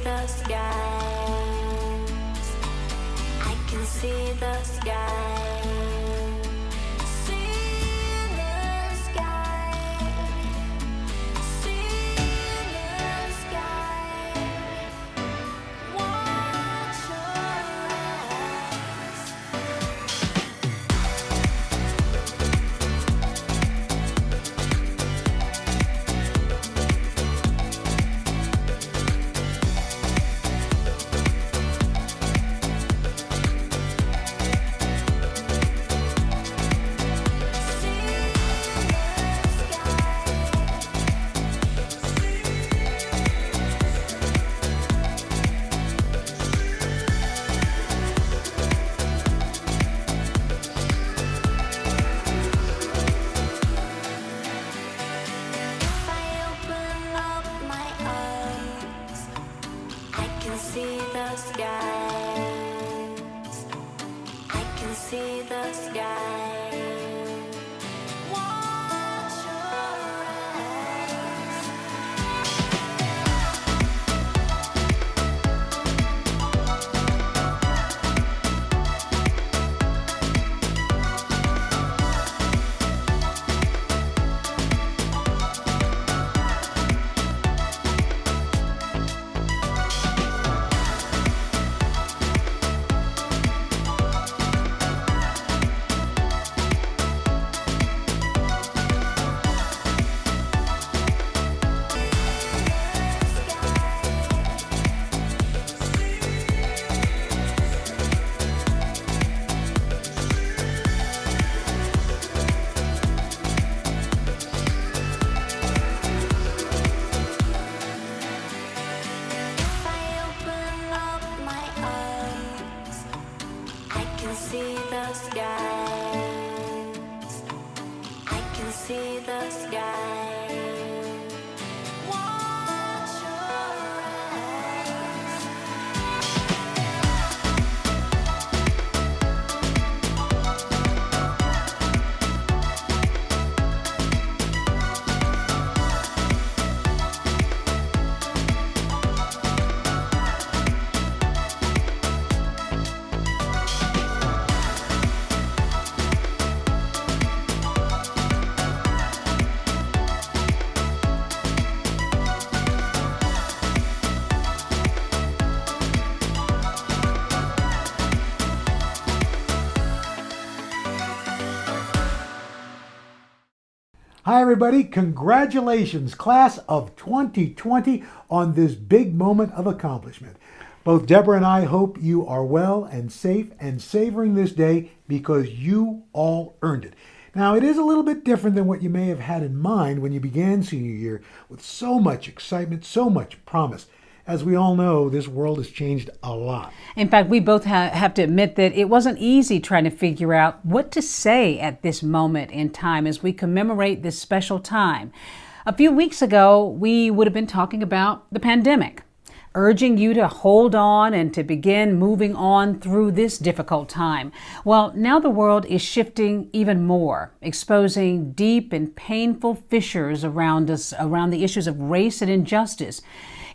the skies. I can see the skies. See the sky. See the sky. Watch your eyes. If I open up my eyes, I can see the skies. I can see the sky. Watch your eyes. If I open up my eyes, I can see the skies. I can see the sky. Watch your eyes. Hi everybody, congratulations class of 2020 on this big moment of accomplishment. Both Deborah and I hope you are well and safe and savoring this day because you all earned it. Now it is a little bit different than what you may have had in mind when you began senior year with so much excitement, so much promise. As we all know, this world has changed a lot. In fact, we both have to admit that it wasn't easy trying to figure out what to say at this moment in time as we commemorate this special time. A few weeks ago, we would have been talking about the pandemic, urging you to hold on and to begin moving on through this difficult time. Well, now the world is shifting even more, exposing deep and painful fissures around us, around the issues of race and injustice.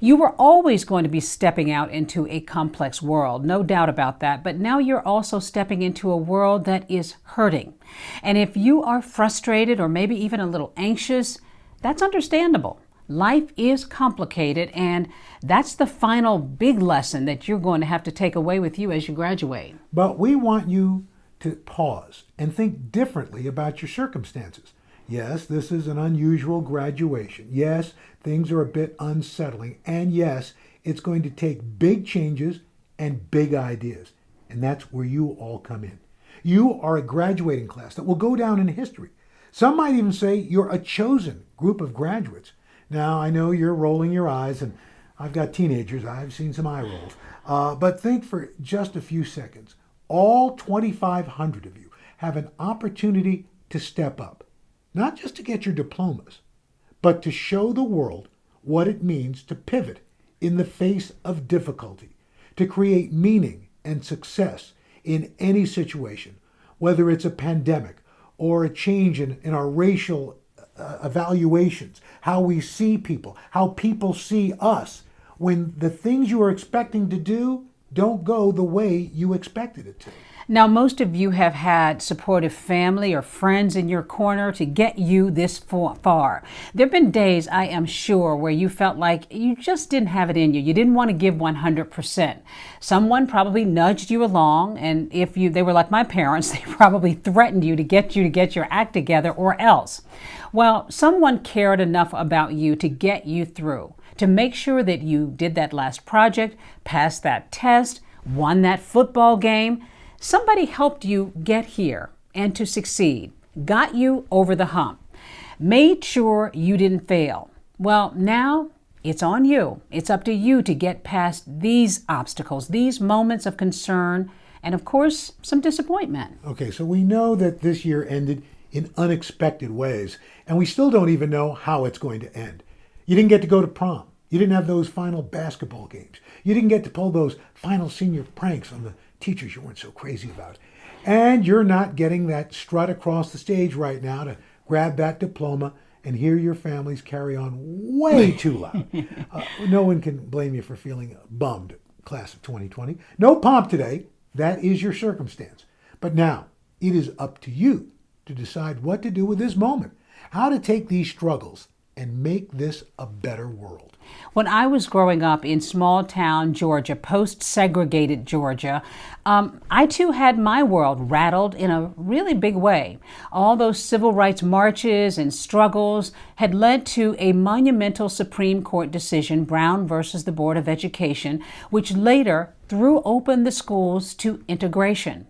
You were always going to be stepping out into a complex world, no doubt about that, but now you're also stepping into a world that is hurting. And if you are frustrated or maybe even a little anxious, that's understandable. Life is complicated, and that's the final big lesson that you're going to have to take away with you as you graduate. But we want you to pause and think differently about your circumstances. Yes, this is an unusual graduation. Yes, things are a bit unsettling. And yes, it's going to take big changes and big ideas. And that's where you all come in. You are a graduating class that will go down in history. Some might even say you're a chosen group of graduates. Now, I know you're rolling your eyes, and I've got teenagers. I've seen some eye rolls. But think for just a few seconds. All 2,500 of you have an opportunity to step up. Not just to get your diplomas, but to show the world what it means to pivot in the face of difficulty, to create meaning and success in any situation, whether it's a pandemic or a change in our racial evaluations, how we see people, how people see us, when the things you are expecting to do don't go the way you expected it to. Now, most of you have had supportive family or friends in your corner to get you this far. There have been days, I am sure, where you felt like you just didn't have it in you. You didn't want to give 100%. Someone probably nudged you along, and if they were like my parents, they probably threatened you to get your act together or else. Well, someone cared enough about you to get you through, to make sure that you did that last project, passed that test, won that football game. Somebody helped you get here and to succeed, got you over the hump, made sure you didn't fail. Well, now it's on you. It's up to you to get past these obstacles, these moments of concern, and of course, some disappointment. Okay, so we know that this year ended in unexpected ways, and we still don't even know how it's going to end. You didn't get to go to prom. You didn't have those final basketball games. You didn't get to pull those final senior pranks on the teachers you weren't so crazy about. And you're not getting that strut across the stage right now to grab that diploma and hear your families carry on way too loud. No one can blame you for feeling bummed, class of 2020. No pomp today. That is your circumstance. But now, it is up to you to decide what to do with this moment, how to take these struggles and make this a better world. When I was growing up in small town Georgia, post-segregated Georgia, I too had my world rattled in a really big way. All those civil rights marches and struggles had led to a monumental Supreme Court decision, Brown versus the Board of Education, which later threw open the schools to integration.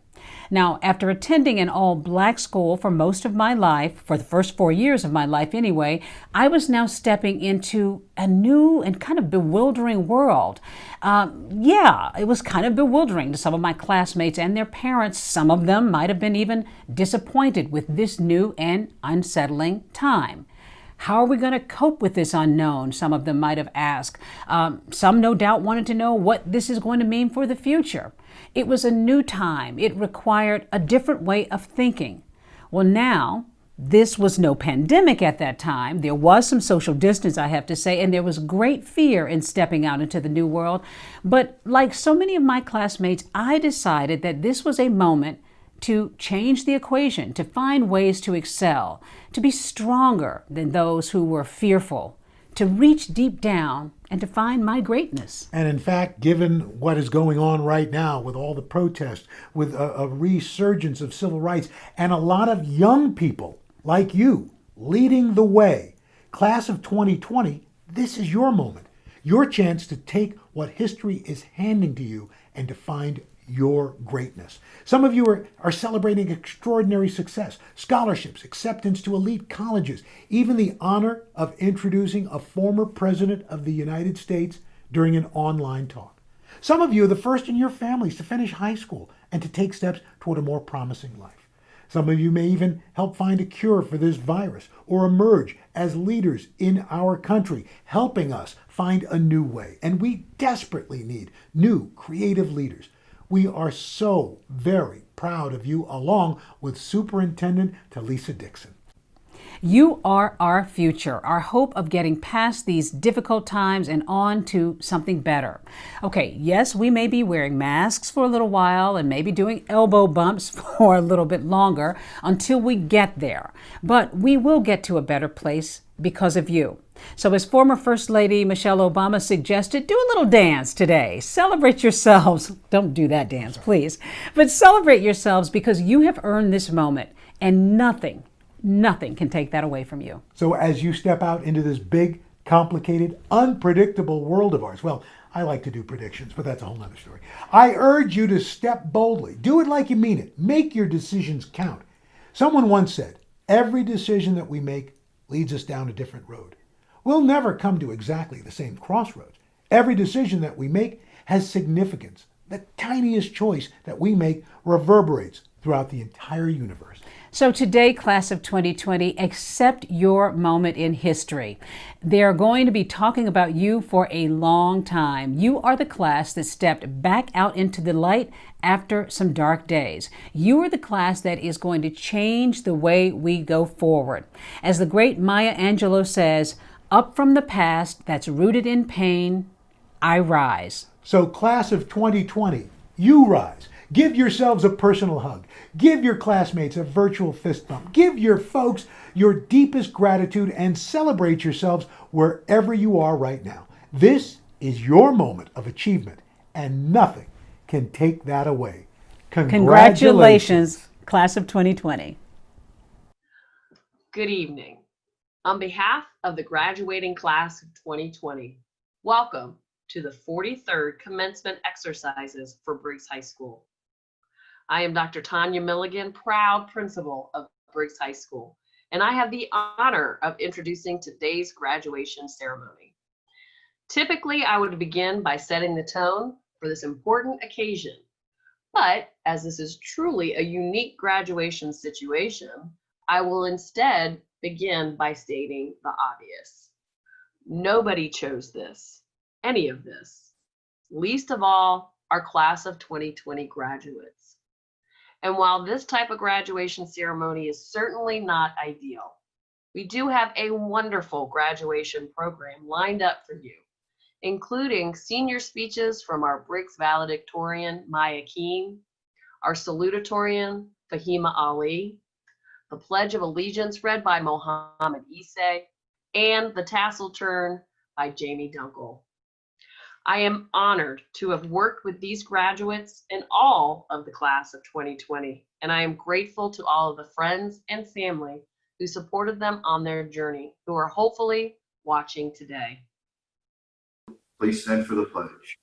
Now, after attending an all-black school for most of my life, for the first 4 years of my life anyway, I was now stepping into a new and kind of bewildering world. It was kind of bewildering to some of my classmates and their parents. Some of them might have been even disappointed with this new and unsettling time. How are we going to cope with this unknown? Some of them might have asked. Some no doubt wanted to know what this is going to mean for the future. It was a new time. It required a different way of thinking. Well, now, this was no pandemic at that time. There was some social distance, I have to say, and there was great fear in stepping out into the new world. But like so many of my classmates, I decided that this was a moment to change the equation, to find ways to excel, to be stronger than those who were fearful, to reach deep down and to find my greatness. And in fact, given what is going on right now with all the protests, with a resurgence of civil rights, and a lot of young people like you leading the way, class of 2020, this is your moment, your chance to take what history is handing to you and to find your greatness. Some of you are celebrating extraordinary success, scholarships, acceptance to elite colleges, even the honor of introducing a former president of the United States during an online talk. Some of you are the first in your families to finish high school and to take steps toward a more promising life. Some of you may even help find a cure for this virus or emerge as leaders in our country, helping us find a new way. And we desperately need new creative leaders. We are so very proud of you, along with Superintendent Talisa Dixon. You are our future, our hope of getting past these difficult times and on to something better. Okay, yes, we may be wearing masks for a little while and maybe doing elbow bumps for a little bit longer until we get there. But we will get to a better place because of you. So as former First Lady Michelle Obama suggested, do a little dance today. Celebrate yourselves. Don't do that dance, please. But celebrate yourselves because you have earned this moment and nothing can take that away from you. So as you step out into this big, complicated, unpredictable world of ours, well, I like to do predictions, but that's a whole nother story. I urge you to step boldly. Do it like you mean it. Make your decisions count. Someone once said, every decision that we make leads us down a different road. We'll never come to exactly the same crossroads. Every decision that we make has significance. The tiniest choice that we make reverberates throughout the entire universe. So today, class of 2020, accept your moment in history. They're going to be talking about you for a long time. You are the class that stepped back out into the light after some dark days. You are the class that is going to change the way we go forward. As the great Maya Angelou says, up from the past that's rooted in pain, I rise. So, class of 2020, you rise. Give yourselves a personal hug. Give your classmates a virtual fist bump. Give your folks your deepest gratitude and celebrate yourselves wherever you are right now. This is your moment of achievement, and nothing can take that away. Congratulations, class of 2020. Good evening. On behalf of the graduating class of 2020, welcome to the 43rd commencement exercises for Briggs High School. I am Dr. Tanya Milligan, proud principal of Briggs High School, and I have the honor of introducing today's graduation ceremony. Typically, I would begin by setting the tone for this important occasion, but as this is truly a unique graduation situation, I will instead begin by stating the obvious. Nobody chose this, any of this, least of all our class of 2020 graduates. And while this type of graduation ceremony is certainly not ideal, we do have a wonderful graduation program lined up for you, including senior speeches from our Briggs valedictorian, Maya Keene, our salutatorian, Fahima Ali, the Pledge of Allegiance read by Mohammed Issei, and the tassel turn by Jamie Dunkel. I am honored to have worked with these graduates and all of the class of 2020, and I am grateful to all of the friends and family who supported them on their journey, who are hopefully watching today. Please stand for the pledge.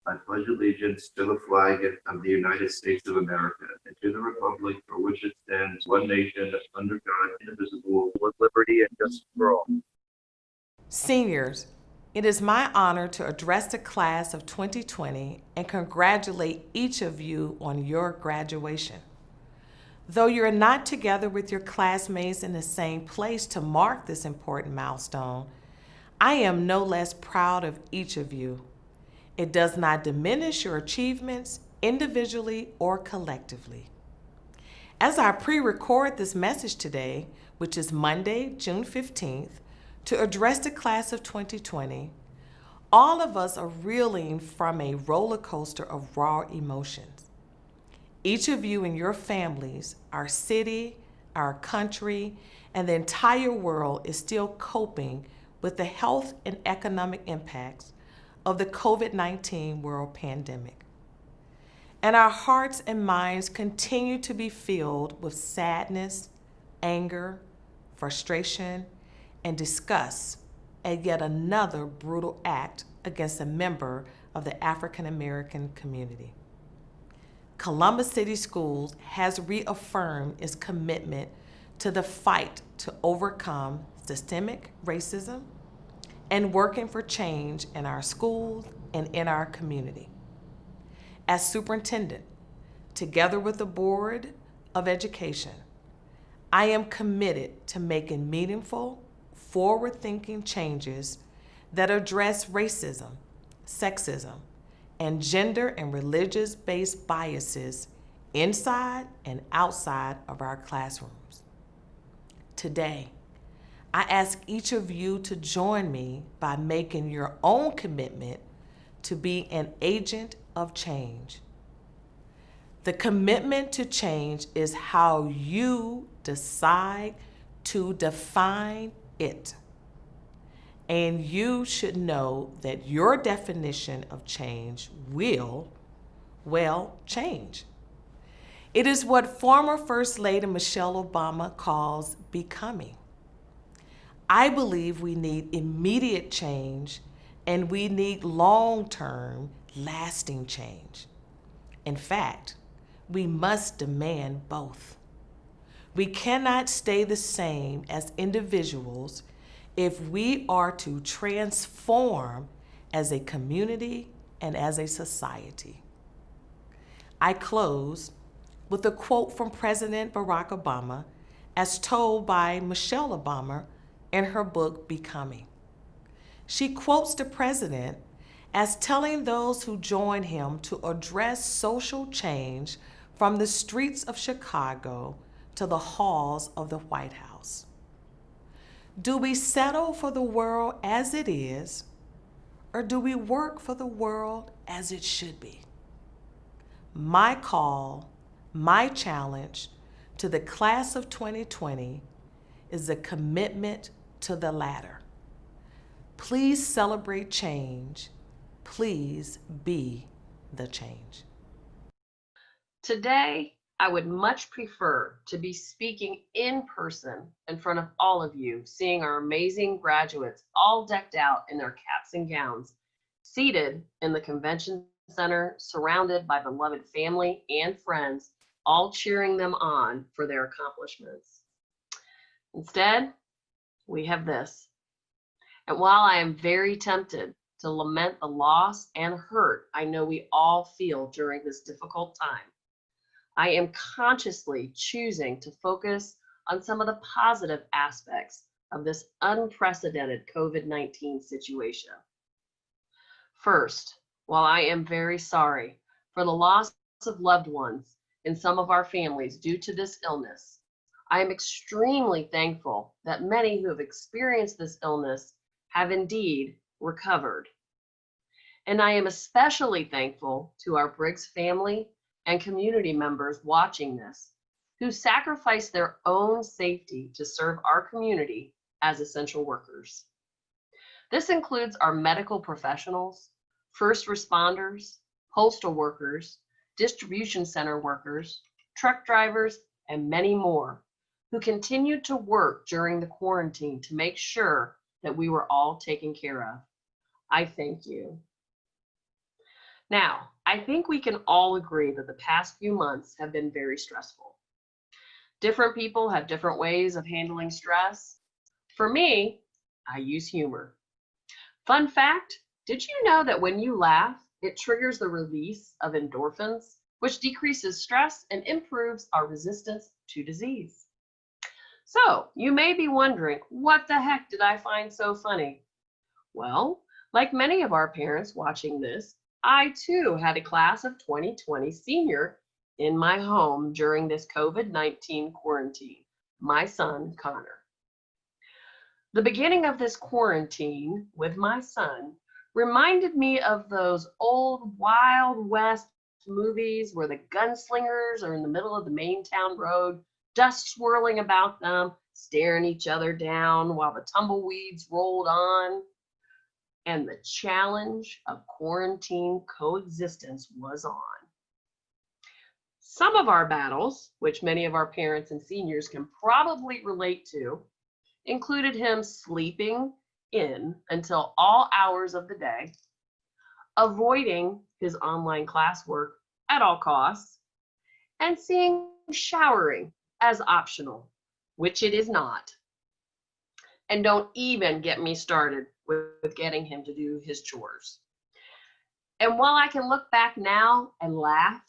I pledge allegiance to the flag of the United States of America and to the republic for which it stands, one nation, under God, indivisible, with liberty and justice for all. Seniors, it is my honor to address the class of 2020 and congratulate each of you on your graduation. Though you're not together with your classmates in the same place to mark this important milestone, I am no less proud of each of you. It does not diminish your achievements individually or collectively. As I pre-record this message today, which is Monday, June 15th, to address the class of 2020, all of us are reeling from a roller coaster of raw emotions. Each of you and your families, our city, our country, and the entire world is still coping with the health and economic impacts of the COVID-19 world pandemic. And our hearts and minds continue to be filled with sadness, anger, frustration, and disgust at yet another brutal act against a member of the African American community. Columbus City Schools has reaffirmed its commitment to the fight to overcome systemic racism and working for change in our schools and in our community. As superintendent, together with the Board of Education, I am committed to making meaningful, forward-thinking changes that address racism, sexism, and gender and religious-based biases inside and outside of our classrooms. Today, I ask each of you to join me by making your own commitment to be an agent of change. The commitment to change is how you decide to define it. And you should know that your definition of change will, change. It is what former First Lady Michelle Obama calls becoming. I believe we need immediate change and we need long-term, lasting change. In fact, we must demand both. We cannot stay the same as individuals if we are to transform as a community and as a society. I close with a quote from President Barack Obama as told by Michelle Obama in her book, Becoming. She quotes the president as telling those who join him to address social change from the streets of Chicago to the halls of the White House. Do we settle for the world as it is, or do we work for the world as it should be? My call, my challenge to the class of 2020 is a commitment to the latter. Please celebrate change. Please be the change. Today, I would much prefer to be speaking in person in front of all of you, seeing our amazing graduates all decked out in their caps and gowns, seated in the convention center, surrounded by beloved family and friends, all cheering them on for their accomplishments. Instead, we have this. And while I am very tempted to lament the loss and hurt I know we all feel during this difficult time, I am consciously choosing to focus on some of the positive aspects of this unprecedented COVID-19 situation. First, while I am very sorry for the loss of loved ones in some of our families due to this illness, I am extremely thankful that many who have experienced this illness have indeed recovered. And I am especially thankful to our Briggs family and community members watching this, who sacrifice their own safety to serve our community as essential workers. This includes our medical professionals, first responders, postal workers, distribution center workers, truck drivers, and many more who continued to work during the quarantine to make sure that we were all taken care of. I thank you. Now, I think we can all agree that the past few months have been very stressful. Different people have different ways of handling stress. For me, I use humor. Fun fact, did you know that when you laugh, it triggers the release of endorphins, which decreases stress and improves our resistance to disease? So you may be wondering, what the heck did I find so funny? Well, like many of our parents watching this, I too had a class of 2020 senior in my home during this COVID-19 quarantine, my son, Connor. The beginning of this quarantine with my son reminded me of those old Wild West movies where the gunslingers are in the middle of the main town road, dust swirling about them, staring each other down while the tumbleweeds rolled on. And the challenge of quarantine coexistence was on. Some of our battles, which many of our parents and seniors can probably relate to, included him sleeping in until all hours of the day, avoiding his online classwork at all costs, and seeing showering as optional, which it is not. And don't even get me started with getting him to do his chores. And while I can look back now and laugh,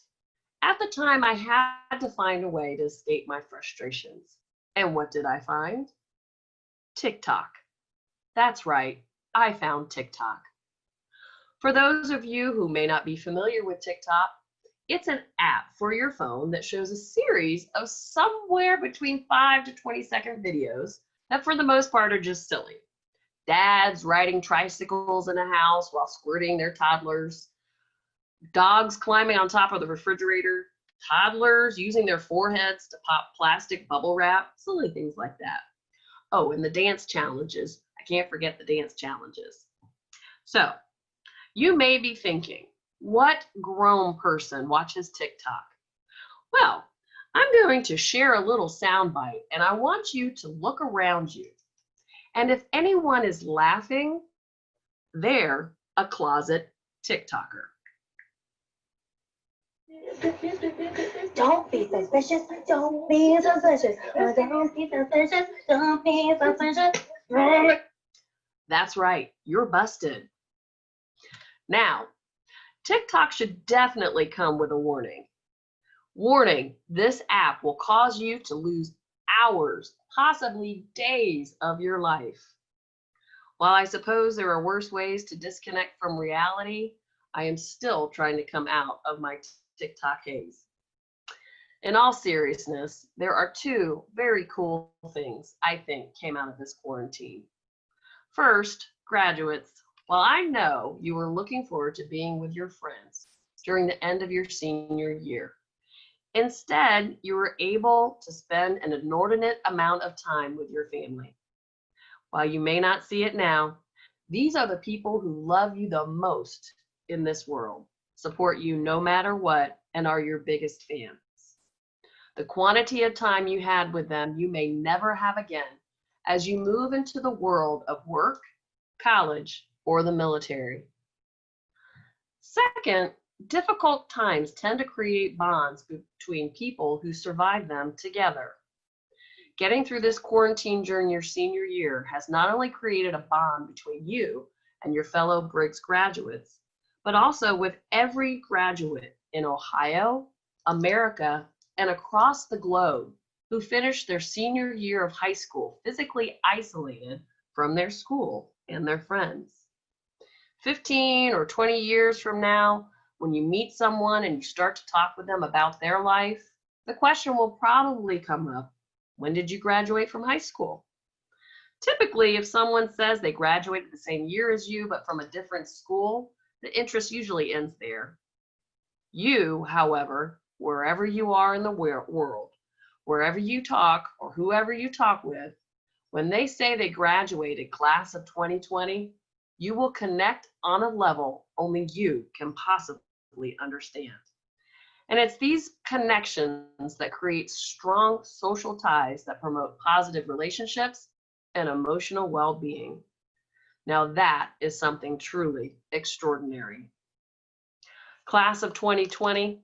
at the time I had to find a way to escape my frustrations. And what did I find? TikTok. That's right, I found TikTok. For those of you who may not be familiar with TikTok, it's an app for your phone that shows a series of somewhere between 5 to 20-second videos that for the most part are just silly. Dads riding tricycles in a house while squirting their toddlers, dogs climbing on top of the refrigerator, toddlers using their foreheads to pop plastic bubble wrap, silly things like that. Oh, and the dance challenges. I can't forget the dance challenges. So, you may be thinking, what grown person watches TikTok? Well, I'm going to share a little soundbite, and I want you to look around you. And if anyone is laughing, they're a closet TikToker. Don't be suspicious. Don't be suspicious. Don't be suspicious. Don't be suspicious. That's right, you're busted. Now, TikTok should definitely come with a warning. Warning, this app will cause you to lose hours, possibly days of your life. While I suppose there are worse ways to disconnect from reality, I am still trying to come out of my TikTok haze. In all seriousness, there are two very cool things I think came out of this quarantine. First, graduates, While I know you are looking forward to being with your friends during the end of your senior year, instead, you were able to spend an inordinate amount of time with your family. While you may not see it now, these are the people who love you the most in this world, support you no matter what, and are your biggest fans. The quantity of time you had with them you may never have again as you move into the world of work, college, or the military. Second, difficult times tend to create bonds between people who survive them together. Getting through this quarantine during your senior year has not only created a bond between you and your fellow Briggs graduates, but also with every graduate in Ohio, America, and across the globe who finished their senior year of high school physically isolated from their school and their friends. 15 or 20 years from now, when you meet someone and you start to talk with them about their life, the question will probably come up, when did you graduate from high school? Typically, if someone says they graduated the same year as you, but from a different school, the interest usually ends there. You, however, wherever you are in the world, wherever you talk or whoever you talk with, when they say they graduated class of 2020, you will connect on a level only you can possibly understand. And it's these connections that create strong social ties that promote positive relationships and emotional well-being. Now that is something truly extraordinary. Class of 2020,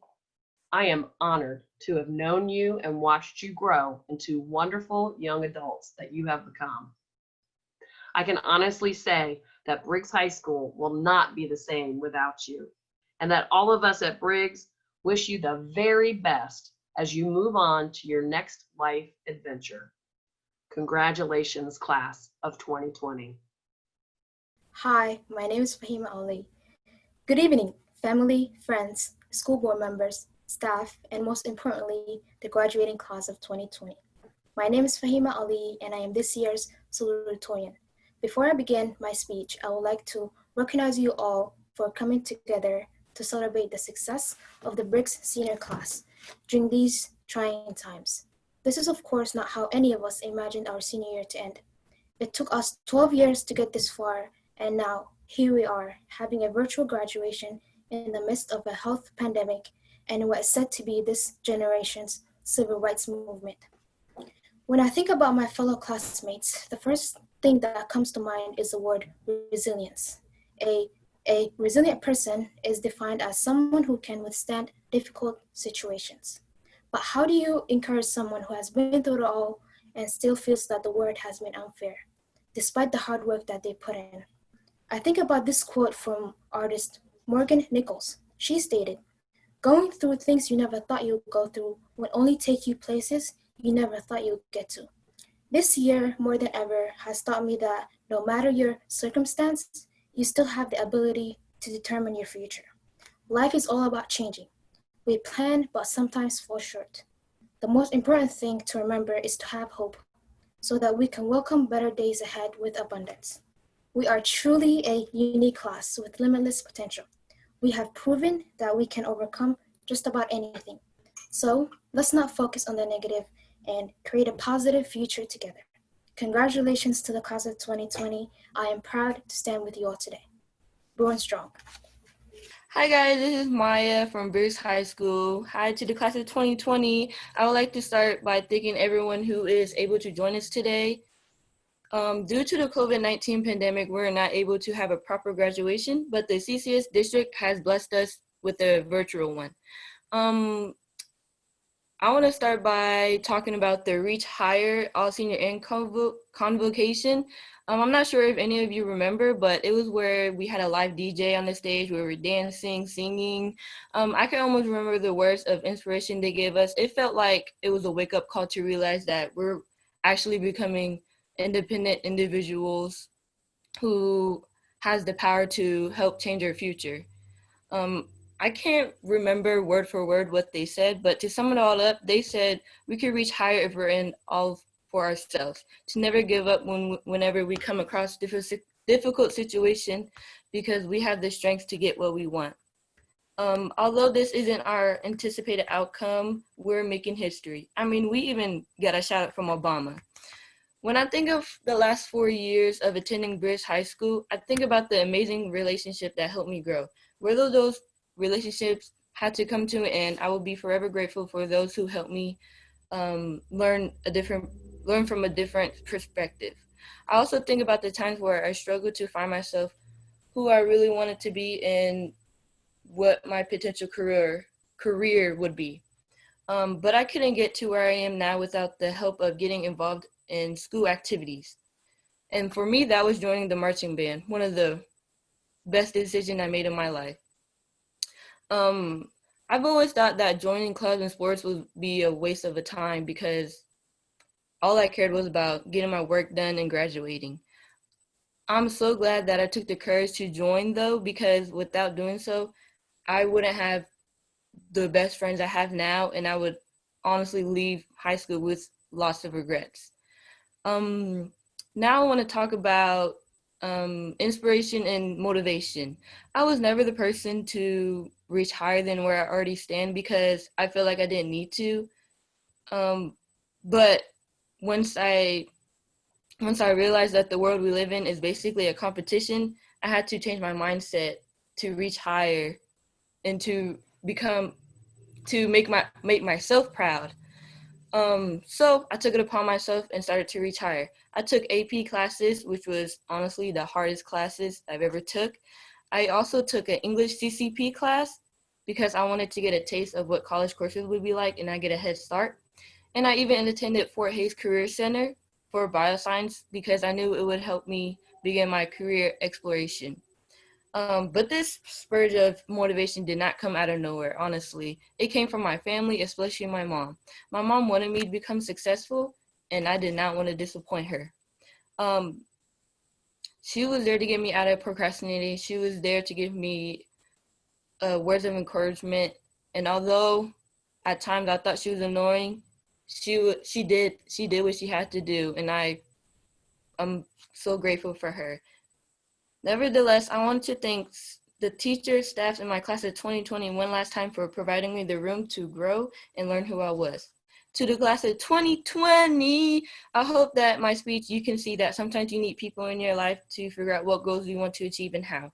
I am honored to have known you and watched you grow into wonderful young adults that you have become. I can honestly say that Briggs High School will not be the same without you, and that all of us at Briggs wish you the very best as you move on to your next life adventure. Congratulations, class of 2020. Hi, my name is Fahima Ali. Good evening, family, friends, school board members, staff, and most importantly, the graduating class of 2020. My name is Fahima Ali, and I am this year's salutatorian. Before I begin my speech, I would like to recognize you all for coming together to celebrate the success of the Briggs senior class during these trying times. This is, of course, not how any of us imagined our senior year to end. It took us 12 years to get this far, and now here we are, having a virtual graduation in the midst of a health pandemic and what is said to be this generation's civil rights movement. When I think about my fellow classmates, the first thing that comes to mind is the word resilience. A resilient person is defined as someone who can withstand difficult situations. But how do you encourage someone who has been through it all and still feels that the world has been unfair, despite the hard work that they put in? I think about this quote from artist Morgan Nichols. She stated, "Going through things you never thought you'd go through will only take you places you never thought you'd get to." This year, more than ever, has taught me that no matter your circumstance, you still have the ability to determine your future. Life is all about changing. We plan, but sometimes fall short. The most important thing to remember is to have hope, so that we can welcome better days ahead with abundance. We are truly a unique class with limitless potential. We have proven that we can overcome just about anything. So let's not focus on the negative and create a positive future together. Congratulations to the class of 2020. I am proud to stand with you all today. Born strong. Hi guys, this is Maya from Briggs High School. Hi to the class of 2020. I would like to start by thanking everyone who is able to join us today. Due to the COVID-19 pandemic, we're not able to have a proper graduation, but the CCS district has blessed us with a virtual one. I want to start by talking about the Reach Higher All Senior and Convocation. I'm not sure if any of you remember, but it was where we had a live DJ on the stage where we were dancing, singing. I can almost remember the words of inspiration they gave us. It felt like it was a wake-up call to realize that we're actually becoming independent individuals who has the power to help change our future. I can't remember word for word what they said, but to sum it all up, they said we could reach higher if we're in all for ourselves, to never give up whenever we come across difficult situation because we have the strength to get what we want. Although this isn't our anticipated outcome, we're making history. I mean, we even got a shout out from Obama. When I think of the last 4 years of attending Briggs High School, I think about the amazing relationship that helped me grow. Whether those relationships had to come to an end, I will be forever grateful for those who helped me learn from a different perspective. I also think about the times where I struggled to find myself who I really wanted to be and what my potential career would be. But I couldn't get to where I am now without the help of getting involved in school activities. And for me, that was joining the marching band, one of the best decisions I made in my life. I've always thought that joining clubs and sports would be a waste of a time because all I cared was about getting my work done and graduating. I'm so glad that I took the courage to join though, because without doing so, I wouldn't have the best friends I have now, and I would honestly leave high school with lots of regrets. Now I want to talk about inspiration and motivation. I was never the person to reach higher than where I already stand because I feel like I didn't need to. But once I realized that the world we live in is basically a competition, I had to change my mindset to reach higher and to make myself proud. So I took it upon myself and started to reach higher. I took AP classes, which was honestly the hardest classes I've ever took. I also took an English CCP class because I wanted to get a taste of what college courses would be like and I get a head start. And I even attended Fort Hays Career Center for bioscience because I knew it would help me begin my career exploration. But this spurge of motivation did not come out of nowhere, honestly. It came from my family, especially my mom. My mom wanted me to become successful, and I did not want to disappoint her. She was there to get me out of procrastinating. She was there to give me words of encouragement. And although at times I thought she was annoying, she did what she had to do, and I'm so grateful for her. Nevertheless, I want to thank the teachers, staff in my class of 2020 one last time for providing me the room to grow and learn who I was. To the class of 2020, I hope that my speech, you can see that sometimes you need people in your life to figure out what goals you want to achieve and how.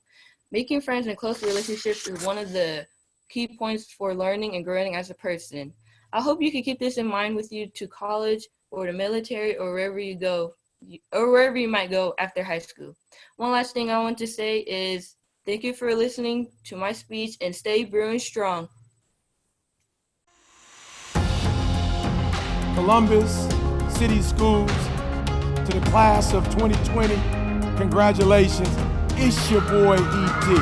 Making friends and close relationships is one of the key points for learning and growing as a person. I hope you can keep this in mind with you to college or the military or wherever you go, or wherever you might go after high school. One last thing I want to say is thank you for listening to my speech and stay brewing strong. Columbus City Schools, to the class of 2020, congratulations. It's your boy E.T.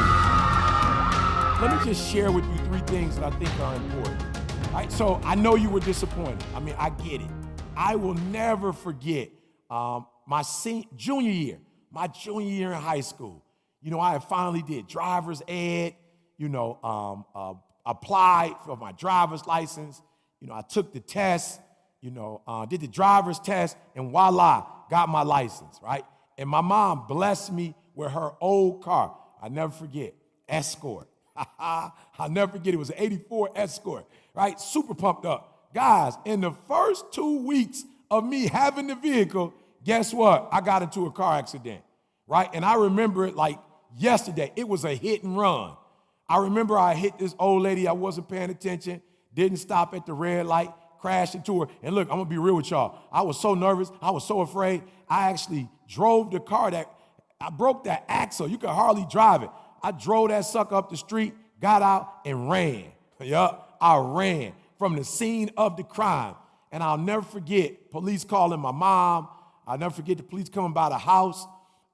Let me just share with you 3 things that I think are important. All right, so I know you were disappointed. I mean, I get it. I will never forget my junior year in high school. You know, I finally did driver's ed, applied for my driver's license. You know, I took the test, did the driver's test, and voila, got my license, right? And my mom blessed me with her old car. I never forget, Escort. I'll never forget, it was an 84 Escort, right? Super pumped up. Guys, in the first 2 weeks of me having the vehicle, guess what? I got into a car accident, right? And I remember it like yesterday. It was a hit and run. I remember I hit this old lady. I wasn't paying attention, didn't stop at the red light, crashed into her. And look, I'm gonna be real with y'all. I was so nervous. I was so afraid. I actually drove the car I broke that axle. You could hardly drive it. I drove that sucker up the street, got out, and ran. Yup, I ran from the scene of the crime. And I'll never forget police calling my mom. I'll never forget the police coming by the house.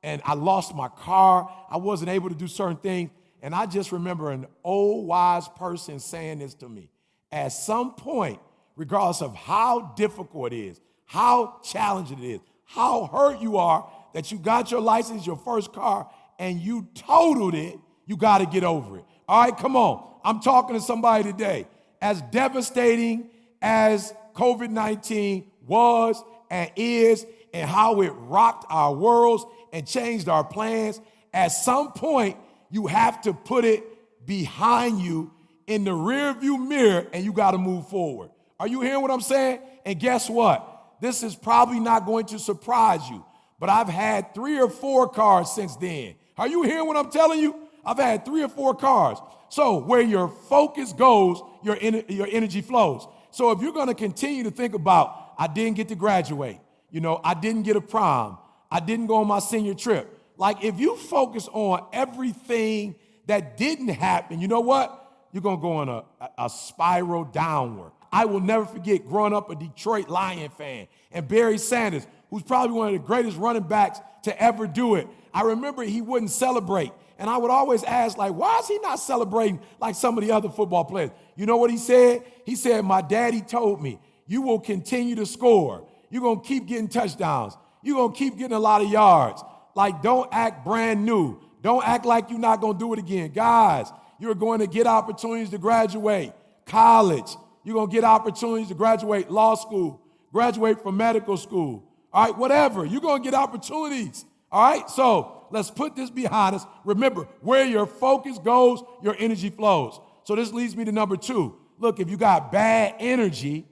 And I lost my car. I wasn't able to do certain things. And I just remember an old wise person saying this to me. At some point, regardless of how difficult it is, how challenging it is, how hurt you are that you got your license, your first car, and you totaled it, you got to get over it. All right, come on. I'm talking to somebody today. As devastating as COVID-19 was and is, and how it rocked our worlds and changed our plans, at some point, you have to put it behind you in the rearview mirror, and you got to move forward. Are you hearing what I'm saying? And guess what? This is probably not going to surprise you, but I've had 3 or 4 cars since then. Are you hearing what I'm telling you? I've had 3 or 4 cars. So where your focus goes, your energy flows. So if you're going to continue to think about, I didn't get to graduate, I didn't get a prom, I didn't go on my senior trip. Like if you focus on everything that didn't happen, you know what? You're going to go on a spiral downward. I will never forget growing up a Detroit Lion fan and Barry Sanders, who's probably one of the greatest running backs to ever do it. I remember he wouldn't celebrate. And I would always ask, like, why is he not celebrating like some of the other football players? You know what he said? He said, my daddy told me, you will continue to score. You're going to keep getting touchdowns. You're going to keep getting a lot of yards. Like, don't act brand new. Don't act like you're not going to do it again. Guys, you're going to get opportunities to graduate college. You're going to get opportunities to graduate law school, graduate from medical school. All right, whatever. You're going to get opportunities. All right, so let's put this behind us. Remember, where your focus goes, your energy flows. So this leads me to number 2. Look, if you got bad energy,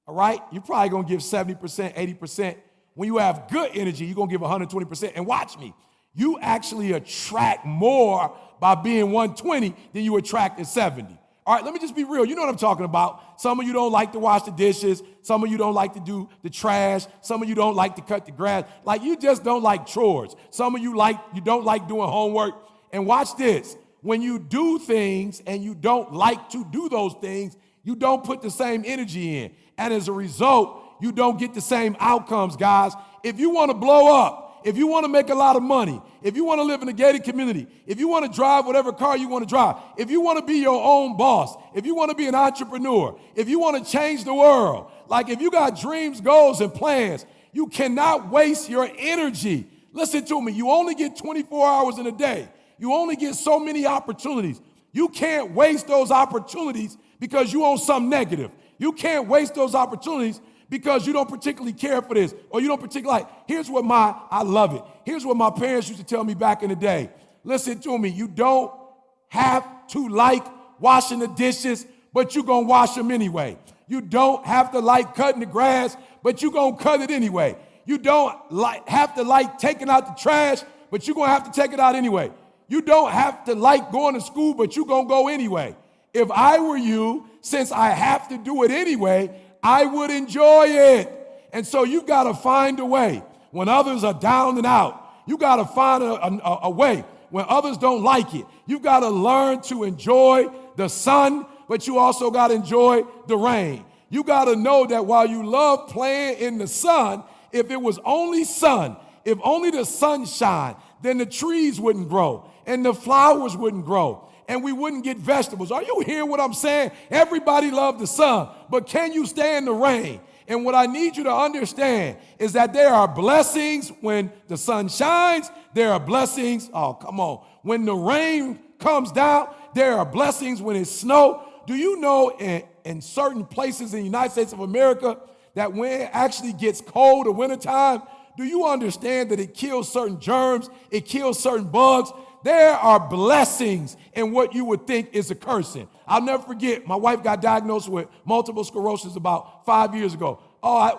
all right, you're probably going to give 70%, 80%. When you have good energy, you're going to give 120%. And watch me. You actually attract more by being 120 than you attract at 70. All right, let me just be real. You know what I'm talking about. Some of you don't like to wash the dishes. Some of you don't like to do the trash. Some of you don't like to cut the grass. Like you just don't like chores. Some of you don't like doing homework. And watch this. When you do things and you don't like to do those things, you don't put the same energy in. And as a result, you don't get the same outcomes, guys. If you want to blow up, if you want to make a lot of money, if you want to live in a gated community, if you want to drive whatever car you want to drive, if you want to be your own boss, if you want to be an entrepreneur, if you want to change the world, like if you got dreams, goals, and plans, you cannot waste your energy. Listen to me. You only get 24 hours in a day. You only get so many opportunities. You can't waste those opportunities because you own something negative. You can't waste those opportunities because you don't particularly care for this or you don't particularly like. I love it. Here's what my parents used to tell me back in the day. Listen to me. You don't have to like washing the dishes, but you're going to wash them anyway. You don't have to like cutting the grass, but you're going to cut it anyway. You don't have to like taking out the trash, but you're going to have to take it out anyway. You don't have to like going to school, but you're going to go anyway. If I were you, since I have to do it anyway, I would enjoy it. And so you got to find a way. When others are down and out, you got to find a way. When others don't like it, you got to learn to enjoy the sun, but you also got to enjoy the rain. You got to know that while you love playing in the sun, if it was only sun, if only the sunshine, then the trees wouldn't grow and the flowers wouldn't grow and we wouldn't get vegetables. Are you hearing what I'm saying? Everybody loves the sun, but can you stand the rain? And what I need you to understand is that there are blessings when the sun shines. There are blessings, when the rain comes down. There are blessings when it's snow. Do you know in certain places in the United States of America that when it actually gets cold or wintertime, do you understand that it kills certain germs? It kills certain bugs. There are blessings in what you would think is a cursing. I'll never forget, my wife got diagnosed with multiple sclerosis about 5 years ago.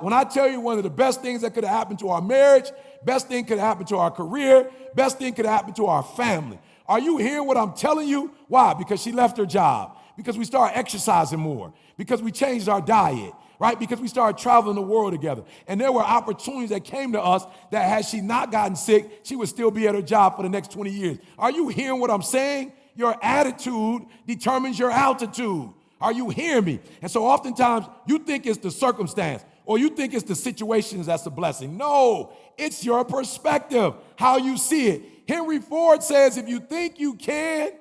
When I tell you one of the best things that could have happened to our marriage, best thing could have happened to our career, best thing could have happened to our family. Are you hearing what I'm telling you? Why? Because she left her job, because we started exercising more, because we changed our diet, right? Because we started traveling the world together. And there were opportunities that came to us that had she not gotten sick, she would still be at her job for the next 20 years. Are you hearing what I'm saying? Your attitude determines your altitude. Are you hearing me? And so oftentimes you think it's the circumstance or you think it's the situations that's a blessing. No, it's your perspective, how you see it. Henry Ford says, if you think you can,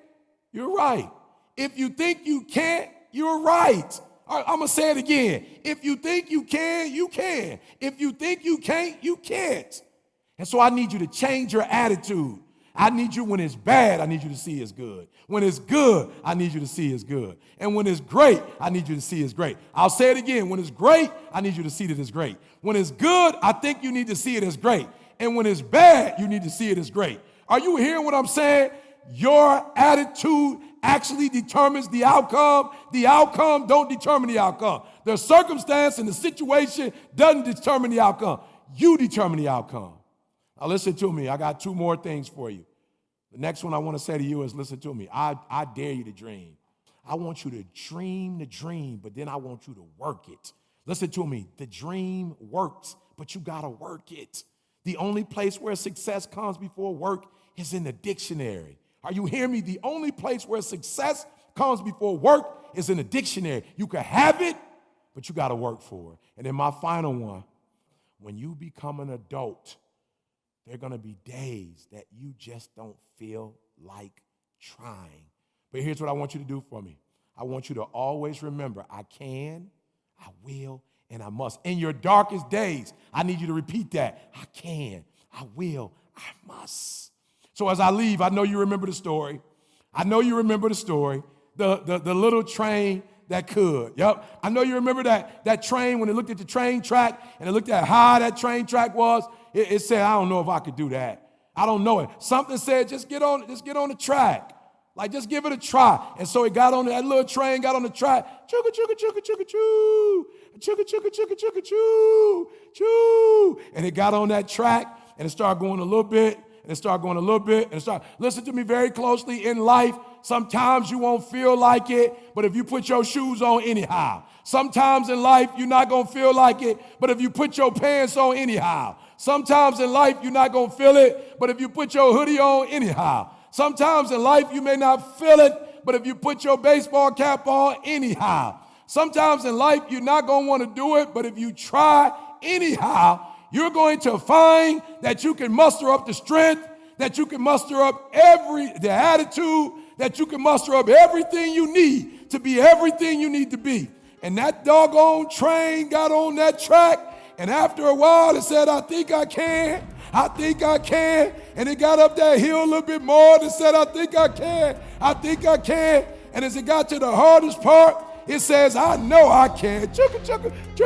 you're right. If you think you can't, you're right. I'm going to say it again. If you think you can, you can. If you think you can't, you can't. And so I need you to change your attitude. I need you, when it's bad, I need you to see it's good. When it's good, I need you to see it's good. And when it's great, I need you to see it's great. I'll say it again. When it's great, I need you to see that it's great. When it's good, I think you need to see it as great. And when it's bad, you need to see it as great. Are you hearing what I'm saying? Your attitude actually determines the outcome. The outcome don't determine the outcome. The circumstance and the situation doesn't determine the outcome. You determine the outcome. Now listen to me. I got two more things for you. The next one I want to say to you is, listen to me. I dare you to dream. I want you to dream the dream, but then I want you to work it. Listen to me. The dream works, but you got to work it. The only place where success comes before work is in the dictionary. Are you hearing me? The only place where success comes before work is in the dictionary. You can have it, but you got to work for it. And then my final one, when you become an adult, there are going to be days that you just don't feel like trying. But here's what I want you to do for me. I want you to always remember, I can, I will, and I must. In your darkest days, I need you to repeat that. I can, I will, I must. So as I leave, I know you remember the story. I know you remember the story. The little train that could. Yep. I know you remember that train when it looked at the train track and it looked at how high that train track was. It said, I don't know if I could do that. I don't know it. Something said, just get on the track. Like, just give it a try. And so it got on that little train, got on the track. Chugga, chugga, chugga, chugga, choo. Chugga, chugga, chugga, chugga, choo. Choo. And it got on that track and it started going a little bit. And it started going a little bit. And it started. Listen to me very closely. In life, sometimes you won't feel like it, but if you put your shoes on anyhow. Sometimes in life, you're not going to feel like it, but if you put your pants on anyhow. Sometimes in life, you're not going to feel it, but if you put your hoodie on anyhow. Sometimes in life, you may not feel it, but if you put your baseball cap on anyhow. Sometimes in life, you're not going to want to do it, but if you try anyhow, you're going to find that you can muster up the strength, that you can muster up the attitude, that you can muster up everything you need to be everything you need to be. And that doggone train got on that track, and after a while it said, I think I can. I think I can. And it got up that hill a little bit more and said, I think I can. I think I can. And as it got to the hardest part, it says, I know I can. Chugga, chugga, choo.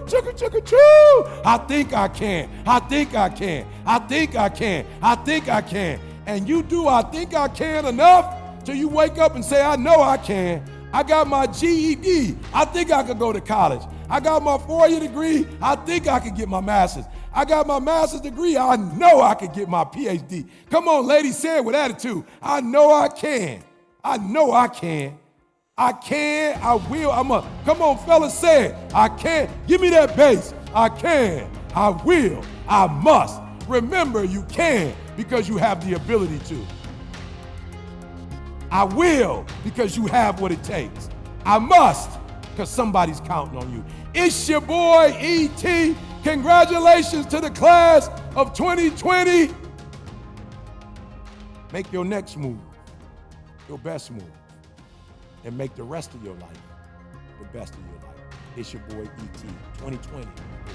Chugga, chugga, choo. I think I can. I think I can. I think I can. I think I can. And you do I think I can enough till you wake up and say, I know I can. I got my GED. I think I could go to college. I got my 4-year degree. I think I could get my master's. I got my master's degree. I know I could get my PhD. Come on, ladies, say it with attitude. I know I can. I know I can. I can, I will, come on, fellas, say it. I can. Give me that bass. I can, I will, I must. Remember, you can because you have the ability to. I will because you have what it takes. I must because somebody's counting on you. It's your boy, E.T. Congratulations to the class of 2020. Make your next move, your best move, and make the rest of your life the best of your life. It's your boy, E.T. 2020.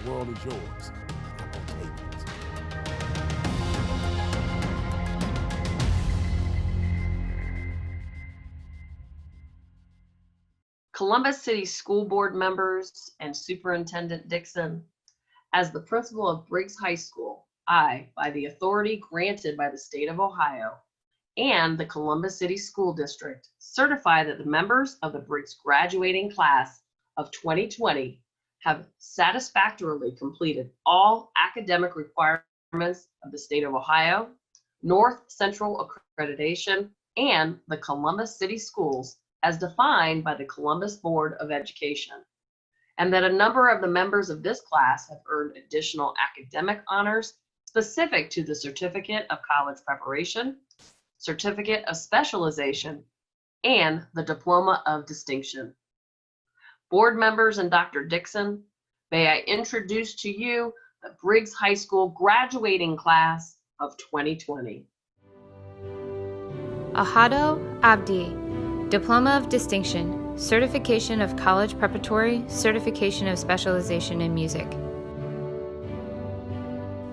The world is yours. I'm gonna take it. Columbus City School Board members and Superintendent Dixon, as the principal of Briggs High School, I, by the authority granted by the state of Ohio and the Columbus City School District, certify that the members of the Briggs graduating class of 2020 have satisfactorily completed all academic requirements of the state of Ohio, North Central Accreditation, and the Columbus City Schools as defined by the Columbus Board of Education, and that a number of the members of this class have earned additional academic honors specific to the Certificate of College Preparation, Certificate of Specialization, and the Diploma of Distinction. Board members and Dr. Dixon, may I introduce to you the Briggs High School graduating class of 2020. Ahado Abdi, Diploma of Distinction, Certification of College Preparatory, Certification of Specialization in Music.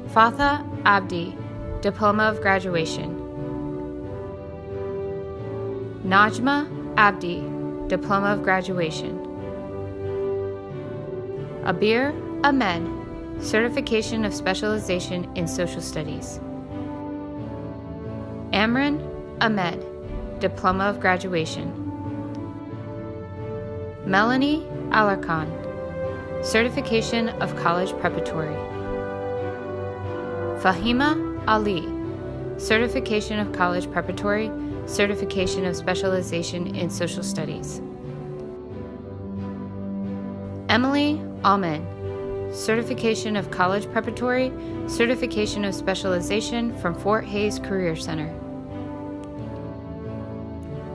Fatha Abdi, Diploma of Graduation. Najma Abdi, Diploma of Graduation. Abir Ahmed, Certification of Specialization in Social Studies. Amran Ahmed, Diploma of Graduation. Melanie Alarcon, Certification of College Preparatory. Fahima Ali, Certification of College Preparatory, Certification of Specialization in Social Studies. Emily Ahmed, Certification of College Preparatory, Certification of Specialization from Fort Hays Career Center.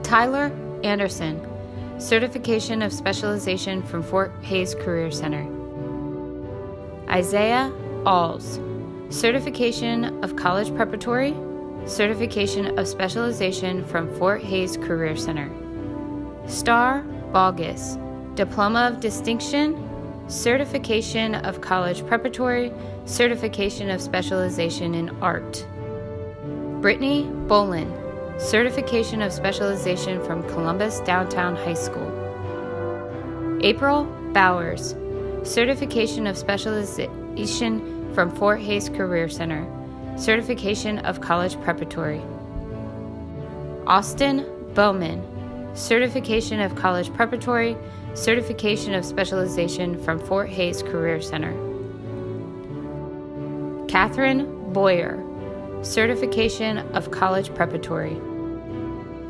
Tyler Anderson, Certification of Specialization from Fort Hays Career Center. Isaiah Alls, Certification of College Preparatory, Certification of Specialization from Fort Hays Career Center. Star Balgis, Diploma of Distinction, Certification of College Preparatory, Certification of Specialization in Art. Brittany Bolin, Certification of Specialization from Columbus Downtown High School. April Bowers, Certification of Specialization from Fort Hays Career Center, Certification of College Preparatory. Austin Bowman, Certification of College Preparatory, Certification of Specialization from Fort Hays Career Center. Catherine Boyer, Certification of College Preparatory.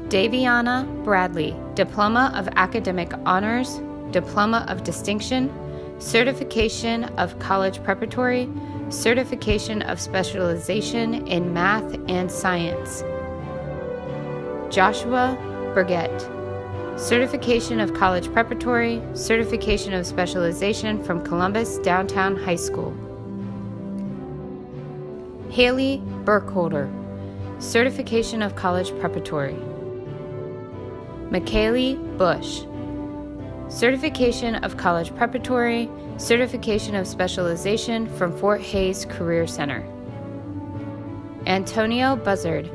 Daviana Bradley, Diploma of Academic Honors, Diploma of Distinction, Certification of College Preparatory, Certification of Specialization in Math and Science. Joshua Burgett, Certification of College Preparatory, Certification of Specialization from Columbus Downtown High School. Haley Burkholder, Certification of College Preparatory. McKaylee Bush, Certification of College Preparatory, Certification of Specialization from Fort Hays Career Center. Antonio Buzzard,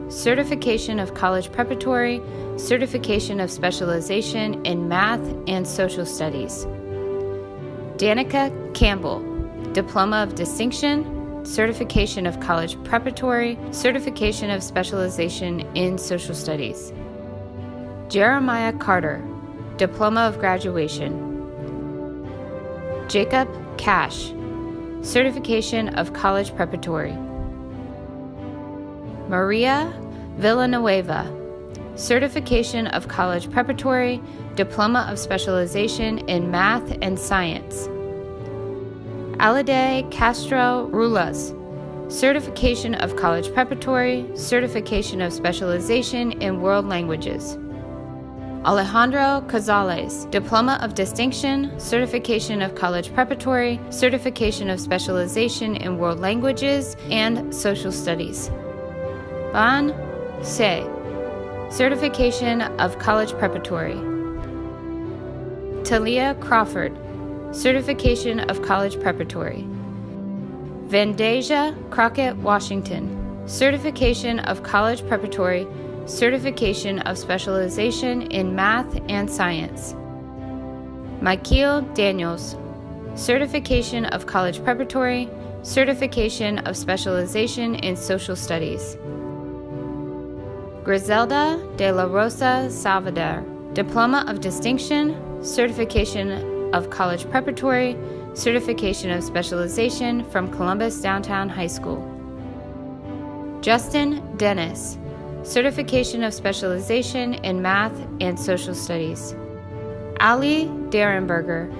Certification of College Preparatory, Certification of Specialization in Math and Social Studies. Danica Campbell, Diploma of Distinction, Certification of College Preparatory, Certification of Specialization in Social Studies. Jeremiah Carter, Diploma of Graduation. Jacob Cash, Certification of College Preparatory. Maria Villanueva, Certification of College Preparatory, Diploma of Specialization in Math and Science. Alide Castro Rulas, Certification of College Preparatory, Certification of Specialization in World Languages. Alejandro Cazales, Diploma of Distinction, Certification of College Preparatory, Certification of Specialization in World Languages and Social Studies. Ban Se, Certification of College Preparatory. Talia Crawford, Certification of College Preparatory. Vandasia Crockett Washington, Certification of College Preparatory, Certification of Specialization in Math and Science. Michael Daniels, Certification of College Preparatory, Certification of Specialization in Social Studies. Griselda de la Rosa Salvador, Diploma of Distinction, Certification of College Preparatory, Certification of Specialization from Columbus Downtown High School. Justin Dennis, Certification of Specialization in Math and Social Studies. Ali Derenberger,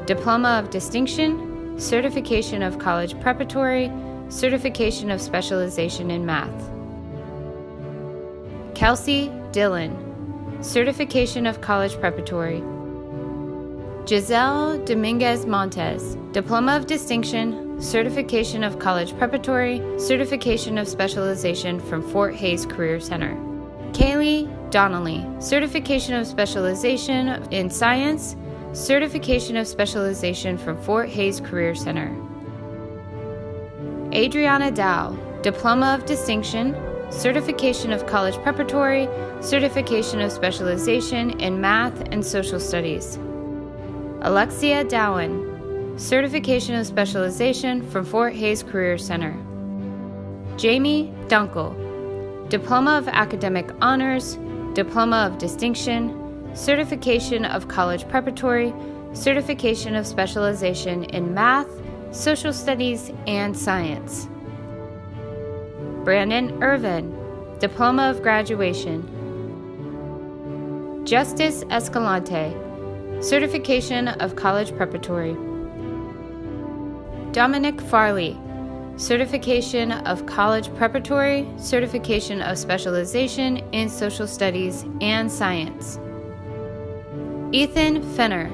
Diploma of Distinction, Certification of College Preparatory, Certification of Specialization in Math. Kelsey Dillon, Certification of College Preparatory. Giselle Dominguez Montes, Diploma of Distinction, Certification of College Preparatory, Certification of Specialization from Fort Hays Career Center. Kaylee Donnelly, Certification of Specialization in Science, Certification of Specialization from Fort Hays Career Center. Adriana Dow, Diploma of Distinction, Certification of College Preparatory, Certification of Specialization in Math and Social Studies. Alexia Dowen, Certification of Specialization from Fort Hays Career Center. Jamie Dunkel, Diploma of Academic Honors, Diploma of Distinction, Certification of College Preparatory, Certification of Specialization in Math, Social Studies, and Science. Brandon Irvin, Diploma of Graduation. Justice Escalante, Certification of College Preparatory. Dominic Farley, Certification of College Preparatory, Certification of Specialization in Social Studies and Science. Ethan Fenner,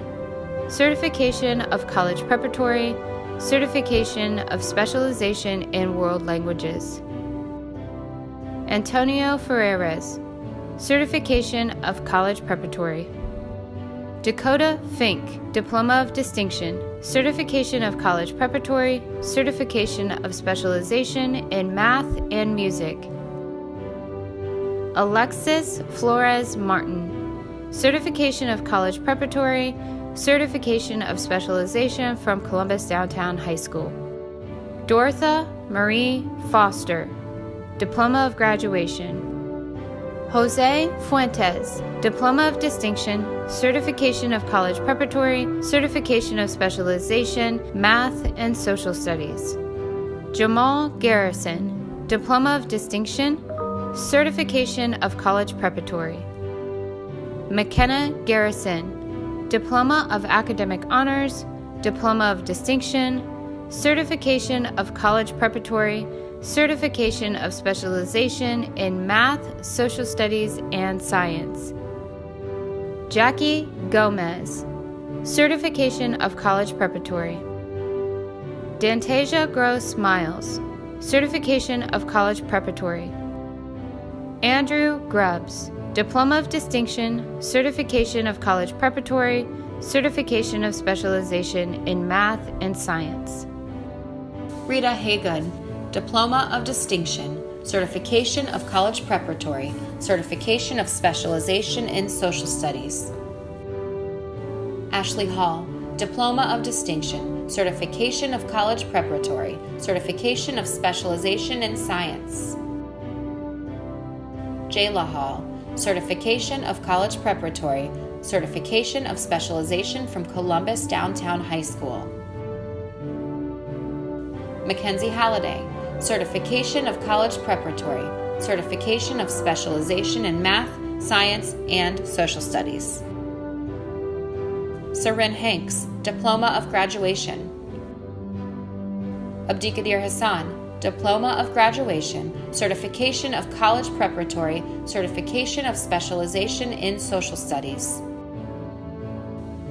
Certification of College Preparatory, Certification of Specialization in World Languages. Antonio Ferreras, Certification of College Preparatory. Dakota Fink, Diploma of Distinction, Certification of College Preparatory, Certification of Specialization in Math and Music. Alexis Flores Martin, Certification of College Preparatory, Certification of Specialization from Columbus Downtown High School. Dorotha Marie Foster, Diploma of Graduation. Jose Fuentes, Diploma of Distinction, Certification of College Preparatory, Certification of Specialization, Math and Social Studies. Jamal Garrison, Diploma of Distinction, Certification of College Preparatory. McKenna Garrison, Diploma of Academic Honors, Diploma of Distinction, Certification of College Preparatory, Certification of Specialization in Math, Social Studies, and Science. Jackie Gomez, Certification of College Preparatory. Dantasia Gross Miles, Certification of College Preparatory. Andrew Grubbs, Diploma of Distinction, Certification of College Preparatory, Certification of Specialization in Math and Science. Rita Hagun, Diploma of Distinction, Certification of College Preparatory, Certification of Specialization in Social Studies. Ashley Hall, Diploma of Distinction, Certification of College Preparatory, Certification of Specialization in Science. Jayla Hall, Certification of College Preparatory, Certification of Specialization from Columbus Downtown High School. Mackenzie Halliday, Certification of College Preparatory, Certification of Specialization in Math, Science, and Social Studies. Sarin Hanks, Diploma of Graduation. Abdikadir Hassan, Diploma of Graduation, Certification of College Preparatory, Certification of Specialization in Social Studies.